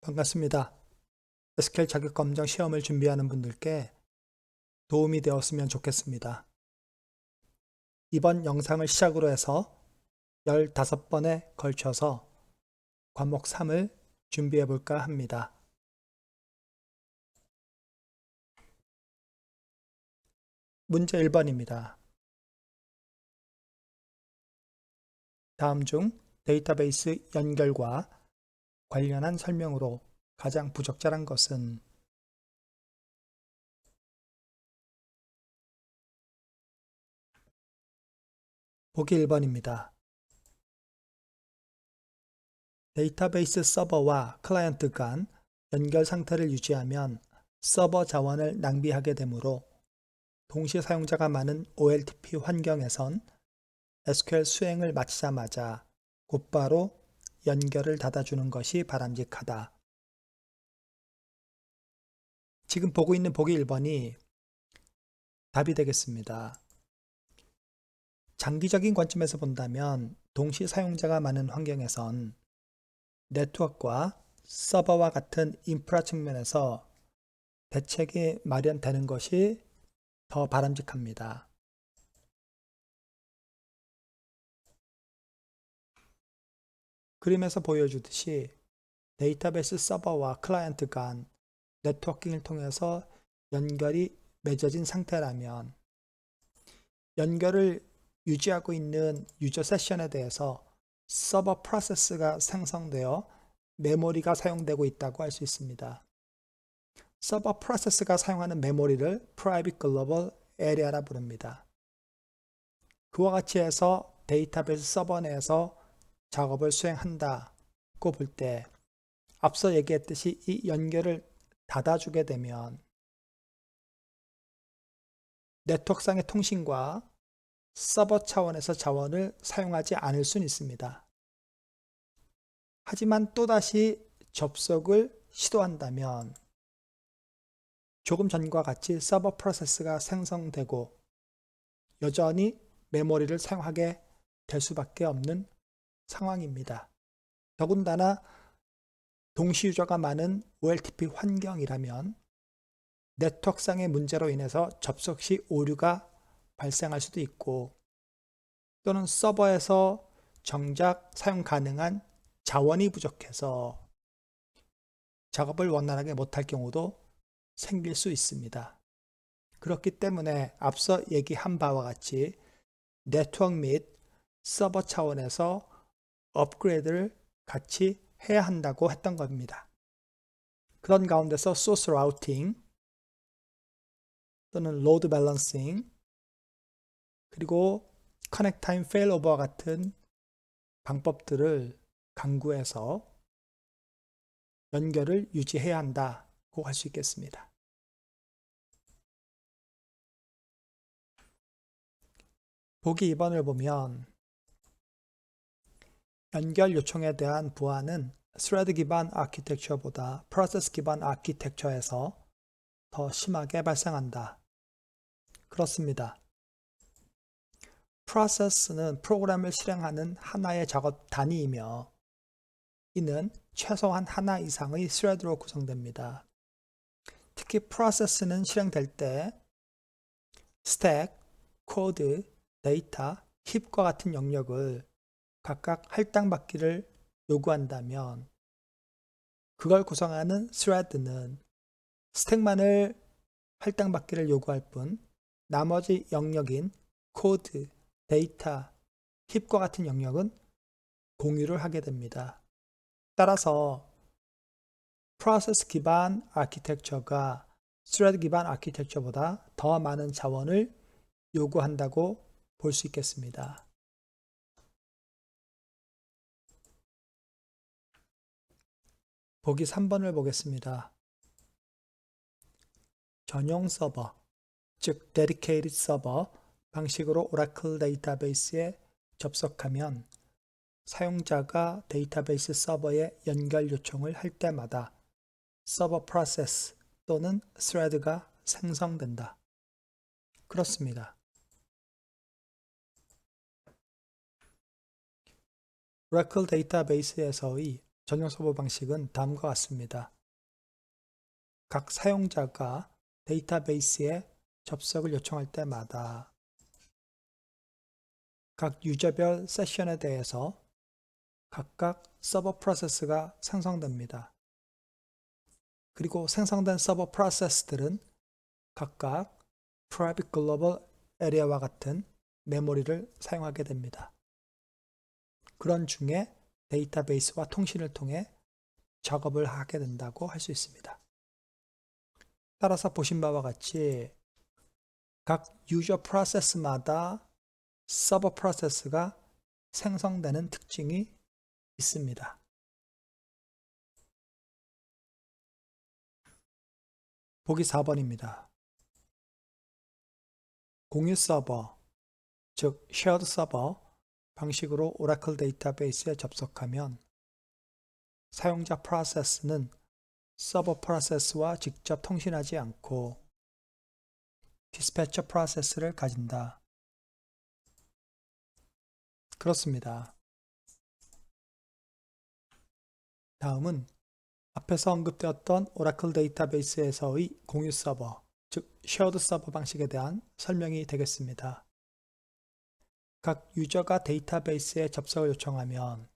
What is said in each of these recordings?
반갑습니다. SQL 자격검정 시험을 준비하는 분들께 도움이 되었으면 좋겠습니다. 이번 영상을 시작으로 해서 15번에 걸쳐서 과목 3을 준비해 볼까 합니다. 문제 1번입니다. 다음 중 데이터베이스 연결과 관련한 설명으로 가장 부적절한 것은 보기 1번입니다. 데이터베이스 서버와 클라이언트 간 연결 상태를 유지하면 서버 자원을 낭비하게 되므로 동시 사용자가 많은 OLTP 환경에선 SQL 수행을 마치자마자 곧바로 연결을 닫아주는 것이 바람직하다. 지금 보고 있는 보기 1번이 답이 되겠습니다. 장기적인 관점에서 본다면 동시 사용자가 많은 환경에선 네트워크와 서버와 같은 인프라 측면에서 대책이 마련되는 것이 더 바람직합니다. 그림에서 보여주듯이 데이터베이스 서버와 클라이언트 간 네트워킹을 통해서 연결이 맺어진 상태라면 연결을 유지하고 있는 유저 세션에 대해서 서버 프로세스가 생성되어 메모리가 사용되고 있다고 할 수 있습니다. 서버 프로세스가 사용하는 메모리를 Private Global Area라 부릅니다. 그와 같이 해서 데이터베이스 서버 내에서 작업을 수행한다고 볼 때 앞서 얘기했듯이 이 연결을 닫아주게 되면 네트워크상의 통신과 서버 차원에서 자원을 사용하지 않을 수는 있습니다. 하지만 또다시 접속을 시도한다면 조금 전과 같이 서버 프로세스가 생성되고 여전히 메모리를 사용하게 될 수밖에 없는 상황입니다. 더군다나 동시 유저가 많은 OLTP 환경이라면 네트워크상의 문제로 인해서 접속 시 오류가 발생할 수도 있고 또는 서버에서 정작 사용 가능한 자원이 부족해서 작업을 원활하게 못할 경우도 생길 수 있습니다. 그렇기 때문에 앞서 얘기한 바와 같이 네트워크 및 서버 차원에서 업그레이드를 같이 해야 한다고 했던 겁니다. 그런 가운데서 소스 라우팅 또는 로드 밸런싱 그리고 커넥트 타임 페일오버와 같은 방법들을 강구해서 연결을 유지해야 한다고 할 수 있겠습니다. 보기 2번을 보면 연결 요청에 대한 부하는 스레드 기반 아키텍처보다 프로세스 기반 아키텍처에서 더 심하게 발생한다. 그렇습니다. 프로세스는 프로그램을 실행하는 하나의 작업 단위이며 이는 최소한 하나 이상의 스레드로 구성됩니다. 특히 프로세스는 실행될 때 스택, 코드, 데이터, 힙과 같은 영역을 각각 할당받기를 요구한다면 그걸 구성하는 스레드는 스택만을 할당받기를 요구할 뿐 나머지 영역인 코드, 데이터, 힙과 같은 영역은 공유를 하게 됩니다. 따라서 프로세스 기반 아키텍처가 스레드 기반 아키텍처보다 더 많은 자원을 요구한다고 볼 수 있겠습니다. 보기 3번을 보겠습니다. 전용 서버, 즉 dedicated 서버 방식으로 오라클 데이터베이스에 접속하면 사용자가 데이터베이스 서버에 연결 요청을 할 때마다 서버 프로세스 또는 스레드가 생성된다. 그렇습니다. 오라클 데이터베이스에서의 전용 서버 방식은 다음과 같습니다. 각 사용자가 데이터베이스에 접속을 요청할 때마다 각 유저별 세션에 대해서 각각 서버 프로세스가 생성됩니다. 그리고 생성된 서버 프로세스들은 각각 Private Global Area와 같은 메모리를 사용하게 됩니다. 그런 중에 데이터베이스와 통신을 통해 작업을 하게 된다고 할 수 있습니다. 따라서 보신 바와 같이 각 유저 프로세스마다 서버 프로세스가 생성되는 특징이 있습니다. 보기 4번입니다. 공유 서버, 즉 shared 서버 방식으로 오라클 데이터베이스에 접속하면 사용자 프로세스는 서버 프로세스와 직접 통신하지 않고 디스패처 프로세스를 가진다. 그렇습니다. 다음은 앞에서 언급되었던 오라클 데이터베이스에서의 공유 서버, 즉 shared 서버 방식에 대한 설명이 되겠습니다. 각 유저가 데이터베이스에 접속을 요청하면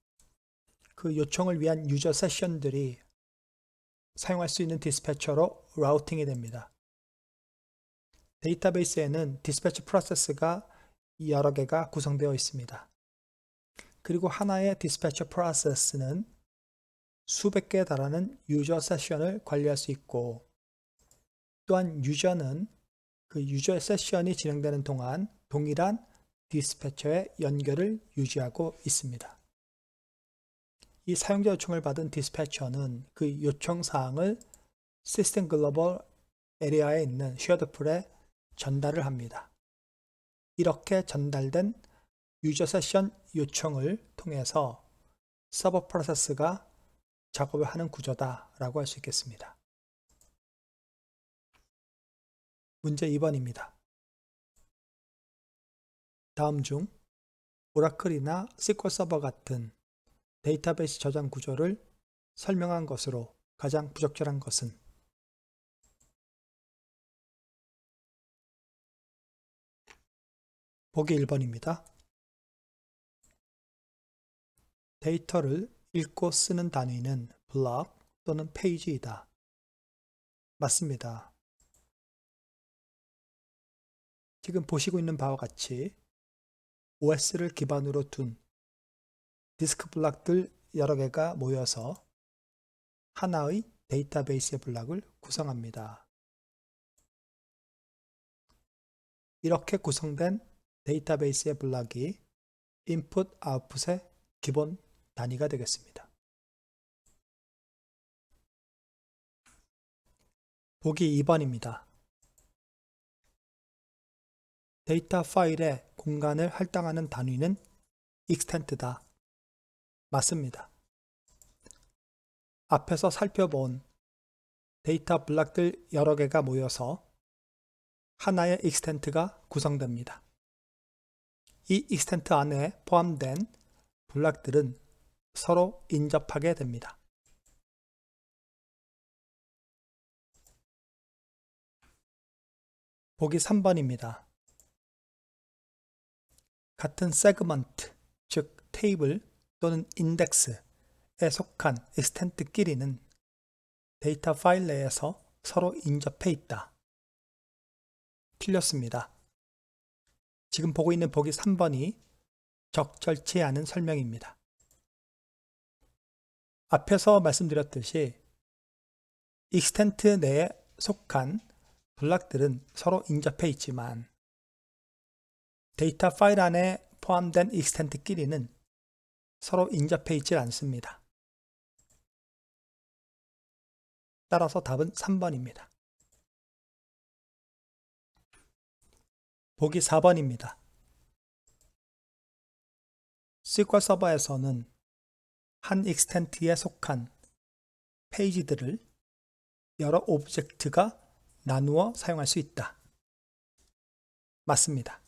그 요청을 위한 유저 세션들이 사용할 수 있는 디스패처로 라우팅이 됩니다. 데이터베이스에는 디스패처 프로세스가 여러 개가 구성되어 있습니다. 그리고 하나의 디스패처 프로세스는 수백 개에 달하는 유저 세션을 관리할 수 있고, 또한 유저는 그 유저 세션이 진행되는 동안 동일한 디스패처의 연결을 유지하고 있습니다. 이 사용자 요청을 받은 디스패처는 그 요청 사항을 시스템 글로벌 에리아에 있는 쉐어드 풀에 전달을 합니다. 이렇게 전달된 유저 세션 요청을 통해서 서버 프로세스가 작업을 하는 구조다라고 할 수 있겠습니다. 문제 2번입니다. 다음 중 오라클이나 SQL 서버 같은 데이터베이스 저장 구조를 설명한 것으로 가장 부적절한 것은? 보기 1번입니다. 데이터를 읽고 쓰는 단위는 블록 또는 페이지이다. 맞습니다. 지금 보시고 있는 바와 같이 OS를 기반으로 둔 디스크 블록들 여러 개가 모여서 하나의 데이터베이스의 블록을 구성합니다. 이렇게 구성된 데이터베이스의 블록이 인풋, 아웃풋의 기본 단위가 되겠습니다. 보기 2번입니다. 데이터 파일의 공간을 할당하는 단위는 extent다. 맞습니다. 앞에서 살펴본 데이터 블록들 여러 개가 모여서 하나의 extent가 구성됩니다. 이 extent 안에 포함된 블록들은 서로 인접하게 됩니다. 보기 3번입니다. 같은 세그먼트, 즉 테이블 또는 인덱스에 속한 extent끼리는 데이터 파일 내에서 서로 인접해 있다. 틀렸습니다. 지금 보고 있는 보기 3번이 적절치 않은 설명입니다. 앞에서 말씀드렸듯이 extent 내에 속한 블록들은 서로 인접해 있지만 데이터 파일 안에 포함된 extent끼리는 서로 인접해 있지 않습니다. 따라서 답은 3번입니다. 보기 4번입니다. SQL 서버에서는 한 extent에 속한 페이지들을 여러 오브젝트가 나누어 사용할 수 있다. 맞습니다.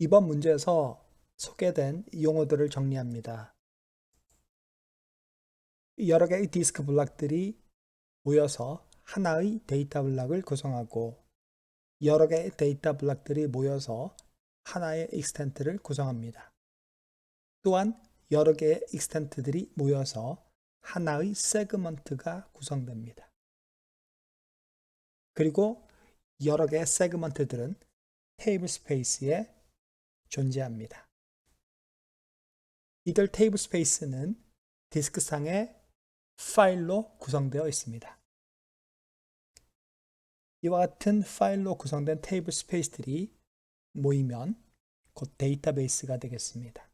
이번 문제에서 소개된 용어들을 정리합니다. 여러 개의 디스크 블록들이 모여서 하나의 데이터 블록을 구성하고 여러 개의 데이터 블록들이 모여서 하나의 익스텐트를 구성합니다. 또한 여러 개의 익스텐트들이 모여서 하나의 세그먼트가 구성됩니다. 그리고 여러 개의 세그먼트들은 테이블 스페이스에 존재합니다. 이들 테이블 스페이스는 디스크상의 파일로 구성되어 있습니다. 이와 같은 파일로 구성된 테이블 스페이스들이 모이면 곧 데이터베이스가 되겠습니다.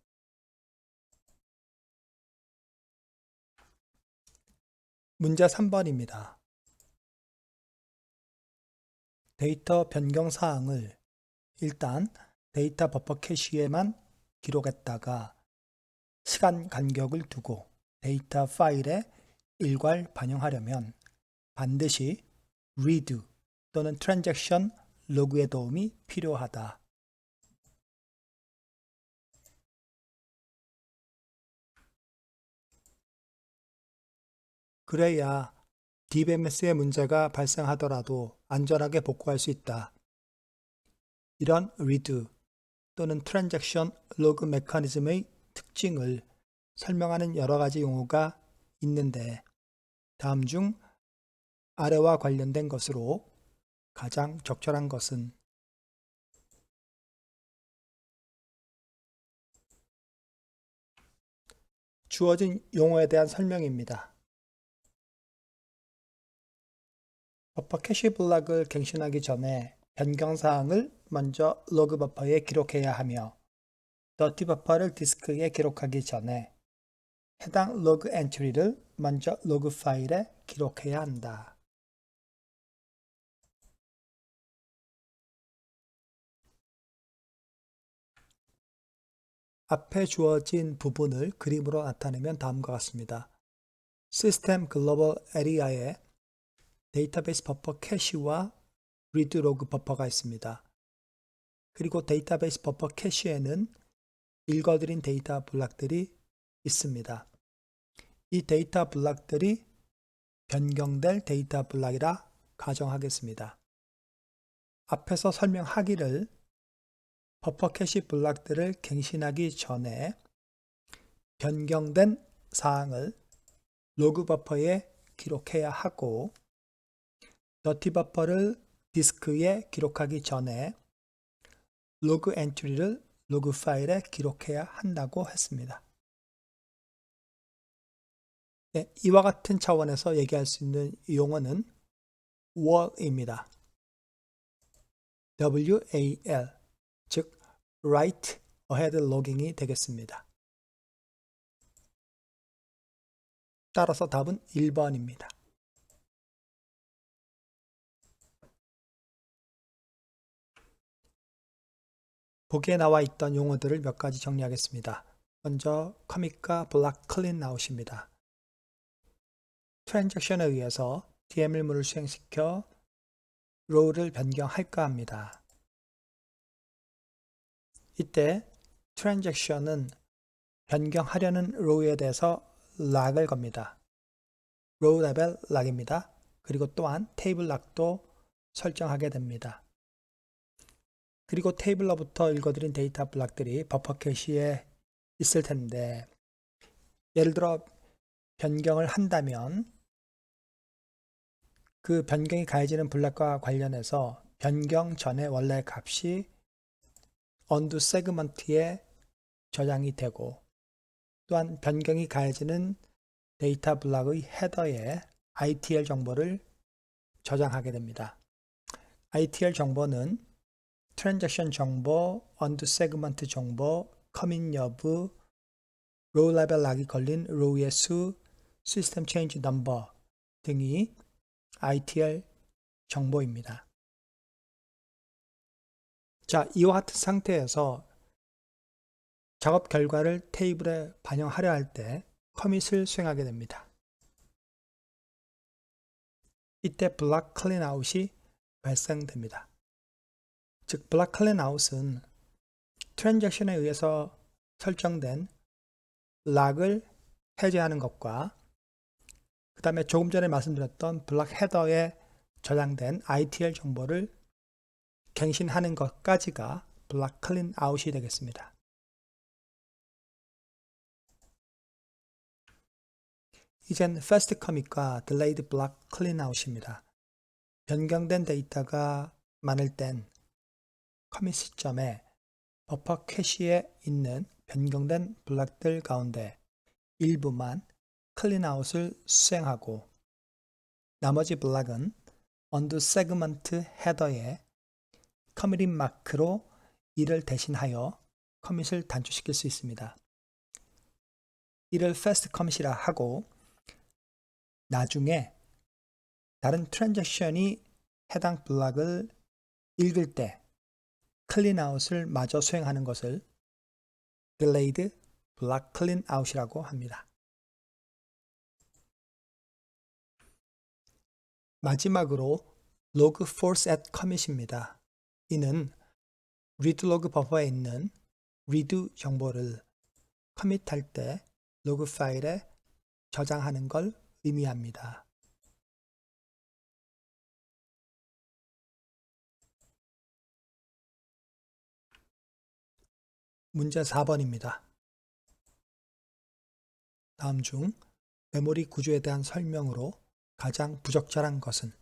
문제 3번입니다. 데이터 변경 사항을 일단 데이터 버퍼 캐시에만 기록했다가 시간 간격을 두고 데이터 파일에 일괄 반영하려면 반드시 redo 또는 transaction 로그의 도움이 필요하다. 그래야 DBMS의 문제가 발생하더라도 안전하게 복구할 수 있다. 이런 redo 또는 transaction 로그 메커니즘의 특징을 설명하는 여러 가지 용어가 있는데 다음 중 아래와 관련된 것으로 가장 적절한 것은 주어진 용어에 대한 설명입니다. 버퍼 캐시 블록을 갱신하기 전에 변경사항을 먼저 로그 버퍼에 기록해야 하며 더티 버퍼를 디스크에 기록하기 전에 해당 로그 엔트리를 먼저 로그 파일에 기록해야 한다. 앞에 주어진 부분을 그림으로 나타내면 다음과 같습니다. 시스템 글로벌 에리아에 데이터베이스 버퍼 캐시와 리드 로그 버퍼가 있습니다. 그리고 데이터베이스 버퍼 캐시에는 읽어드린 데이터 블록들이 있습니다. 이 데이터 블록들이 변경될 데이터 블록이라 가정하겠습니다. 앞에서 설명하기를 버퍼 캐시 블록들을 갱신하기 전에 변경된 사항을 로그 버퍼에 기록해야 하고 더티 버퍼를 디스크에 기록하기 전에 로그 엔트리를 로그 파일에 기록해야 한다고 했습니다. 네, 이와 같은 차원에서 얘기할 수 있는 용어는 WAL입니다. WAL, 즉 Write Ahead Logging이 되겠습니다. 따라서 답은 1번입니다. 보기에 나와 있던 용어들을 몇 가지 정리하겠습니다. 먼저 커밋과 블록 클린 나오십니다. 트랜잭션에 의해서 DML문을 수행시켜 row를 변경할까 합니다. 이때 트랜잭션은 변경하려는 row에 대해서 락을 겁니다. row 레벨 락입니다. 그리고 또한 테이블 락도 설정하게 됩니다. 그리고 테이블로부터 읽어드린 데이터 블록들이 버퍼 캐시에 있을 텐데 예를 들어 변경을 한다면 그 변경이 가해지는 블록과 관련해서 변경 전에 원래 값이 undo 세그먼트에 저장이 되고 또한 변경이 가해지는 데이터 블록의 헤더에 ITL 정보를 저장하게 됩니다. ITL 정보는 트랜잭션 정보, undo 세그먼트 정보, 커밋 여부, row 레벨 락이 걸린 row의 수, 시스템 체인지 넘버 등이 ITL 정보입니다. 자, 이와 같은 상태에서 작업 결과를 테이블에 반영하려 할 때 커밋을 수행하게 됩니다. 이때 블록 클린 아웃이 발생됩니다. 즉 블록 클린 아웃은 트랜잭션에 의해서 설정된 블락을 해제하는 것과 그 다음에 조금 전에 말씀드렸던 블락 헤더에 저장된 ITL 정보를 갱신하는 것까지가 블락 클린 아웃이 되겠습니다. 이젠 fast commit과 delayed block clean out입니다. 변경된 데이터가 많을 땐 커밋 시점에 버퍼 캐시에 있는 변경된 블락들 가운데 일부만 클린 아웃을 수행하고 나머지 블락은 undo segment 헤더에 커밋인 마크로 이를 대신하여 커밋을 단축시킬 수 있습니다. 이를 fast commit이라 하고 나중에 다른 트랜잭션이 해당 블락을 읽을 때 클린 아웃을 마저 수행하는 것을 delayed block clean out이라고 합니다. 마지막으로 log force at commit입니다. 이는 read log 버퍼에 있는 read 정보를 커밋할 때 로그 파일에 저장하는 걸 의미합니다. 문제 4번입니다. 다음 중 메모리 구조에 대한 설명으로 가장 부적절한 것은?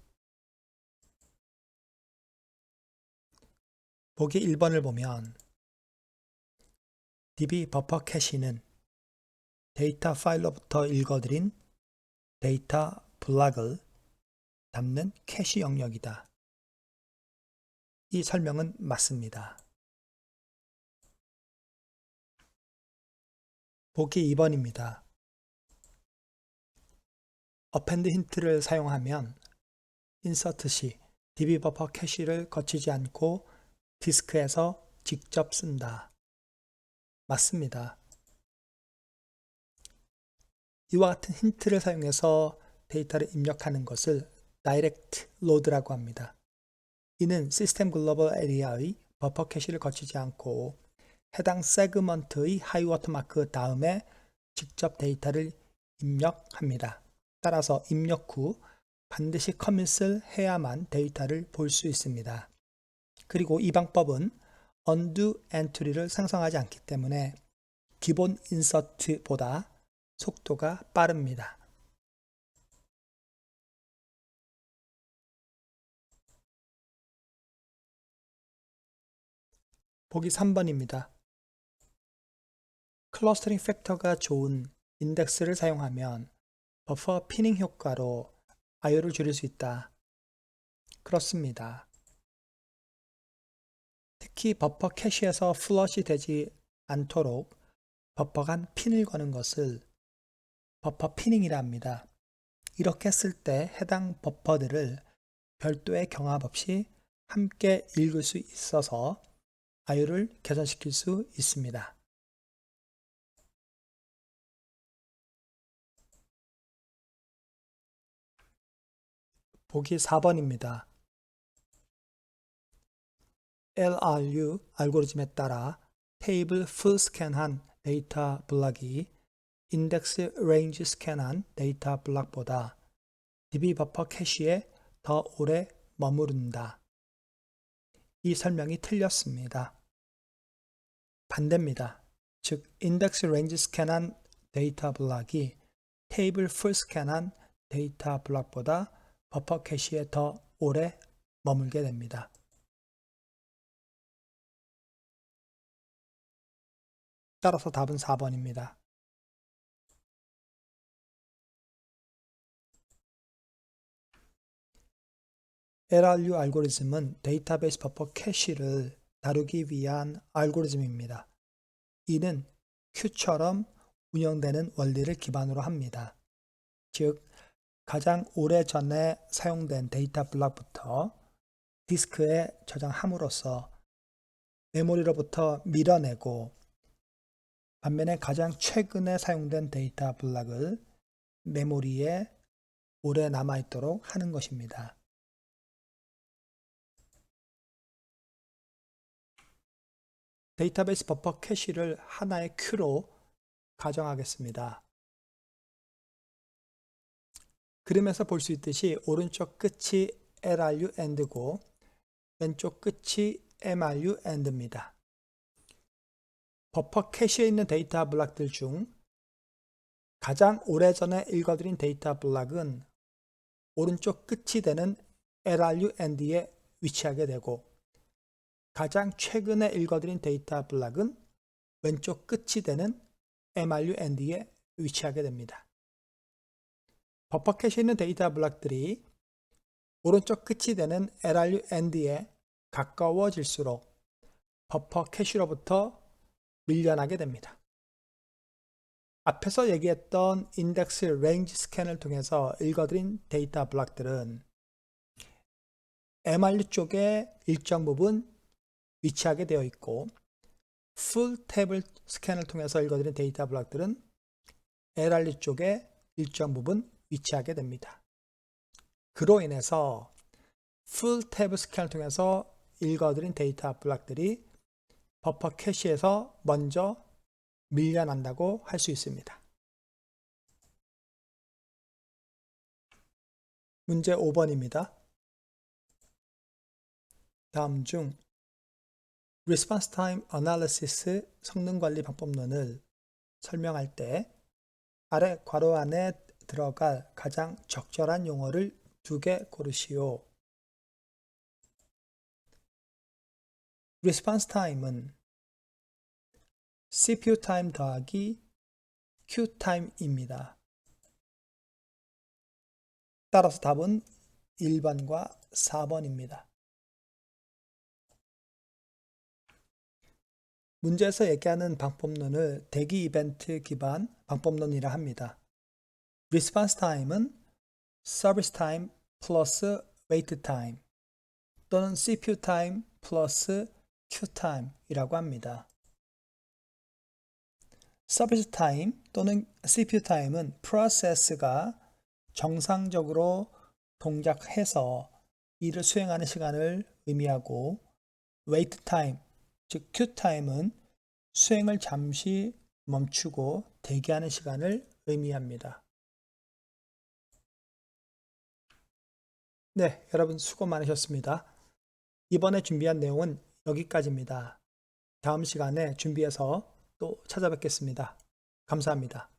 보기 1번을 보면 DB 버퍼 캐시는 데이터 파일로부터 읽어들인 데이터 블락을 담는 캐시 영역이다. 이 설명은 맞습니다. 보기 2번입니다. append 힌트를 사용하면 인서트 시 DB 버퍼 캐시를 거치지 않고 디스크에서 직접 쓴다. 맞습니다. 이와 같은 힌트를 사용해서 데이터를 입력하는 것을 다이렉트 로드라고 합니다. 이는 시스템 글로벌 에리아의 버퍼 캐시를 거치지 않고 해당 세그먼트의 하이워터 마크 다음에 직접 데이터를 입력합니다. 따라서 입력 후 반드시 커밋을 해야만 데이터를 볼 수 있습니다. 그리고 이 방법은 undo 엔트리를 생성하지 않기 때문에 기본 인서트보다 속도가 빠릅니다. 보기 3번입니다. 클러스터링 팩터가 좋은 인덱스를 사용하면 버퍼 피닝 효과로 IO를 줄일 수 있다. 그렇습니다. 특히 버퍼 캐시에서 플러시 되지 않도록 버퍼 간 핀을 거는 것을 버퍼 피닝이라 합니다. 이렇게 했을 때 해당 버퍼들을 별도의 경합 없이 함께 읽을 수 있어서 IO를 개선시킬 수 있습니다. 보기 4번입니다. LRU 알고리즘에 따라 테이블 풀 스캔한 데이터 블락이 인덱스 레인지 스캔한 데이터 블락보다 DB 버퍼 캐시에 더 오래 머무른다. 이 설명이 틀렸습니다. 반대입니다. 즉, 인덱스 레인지 스캔한 데이터 블락이 테이블 풀 스캔한 데이터 블락보다 버퍼 캐시에 더 오래 머물게 됩니다. 따라서 답은 4번입니다. LRU 알고리즘은 데이터베이스 버퍼 캐시를 다루기 위한 알고리즘입니다. 이는 큐처럼 운영되는 원리를 기반으로 합니다. 즉, 가장 오래전에 사용된 데이터 블록부터 디스크에 저장함으로써 메모리로부터 밀어내고 반면에 가장 최근에 사용된 데이터 블록을 메모리에 오래 남아있도록 하는 것입니다. 데이터베이스 버퍼 캐시를 하나의 큐로 가정하겠습니다. 그림에서 볼 수 있듯이 오른쪽 끝이 LRU AND고 왼쪽 끝이 MRU AND입니다. 버퍼 캐시에 있는 데이터 블록들 중 가장 오래전에 읽어드린 데이터 블록은 오른쪽 끝이 되는 LRU AND에 위치하게 되고 가장 최근에 읽어드린 데이터 블록은 왼쪽 끝이 되는 MRU AND에 위치하게 됩니다. 버퍼 캐시에 있는 데이터 블록들이 오른쪽 끝이 되는 LRU AND에 가까워질수록 버퍼 캐시로부터 밀려나게 됩니다. 앞에서 얘기했던 인덱스 레인지 스캔을 통해서 읽어드린 데이터 블록들은 MRU 쪽에 일정 부분 위치하게 되어 있고 풀 테이블 스캔을 통해서 읽어드린 데이터 블록들은 LRU 쪽에 일정 부분 위치하게 됩니다. 그로 인해서 풀 테이블 스캔을 통해서 읽어드린 데이터 블록들이 버퍼 캐시에서 먼저 밀려난다고 할 수 있습니다. 문제 5번입니다. 다음 중 Response Time Analysis 성능관리 방법론을 설명할 때 아래 괄호 안에 들어갈 가장 적절한 용어를 2개 고르시오. Response Time은 CPU 타임 더하기 Q 타임입니다. 따라서 답은 1번과 4번입니다. 문제에서 얘기하는 방법론을 대기 이벤트 기반 방법론이라 합니다. Response Time은 Service Time 플러스 Wait Time 또는 CPU Time 플러스 Q Time이라고 합니다. 서비스 타임 또는 CPU 타임은 프로세스가 정상적으로 동작해서 일을 수행하는 시간을 의미하고 wait time, 즉 Q 타임은 수행을 잠시 멈추고 대기하는 시간을 의미합니다. 네, 여러분 수고 많으셨습니다. 이번에 준비한 내용은 여기까지입니다. 다음 시간에 준비해서 또 찾아뵙겠습니다. 감사합니다.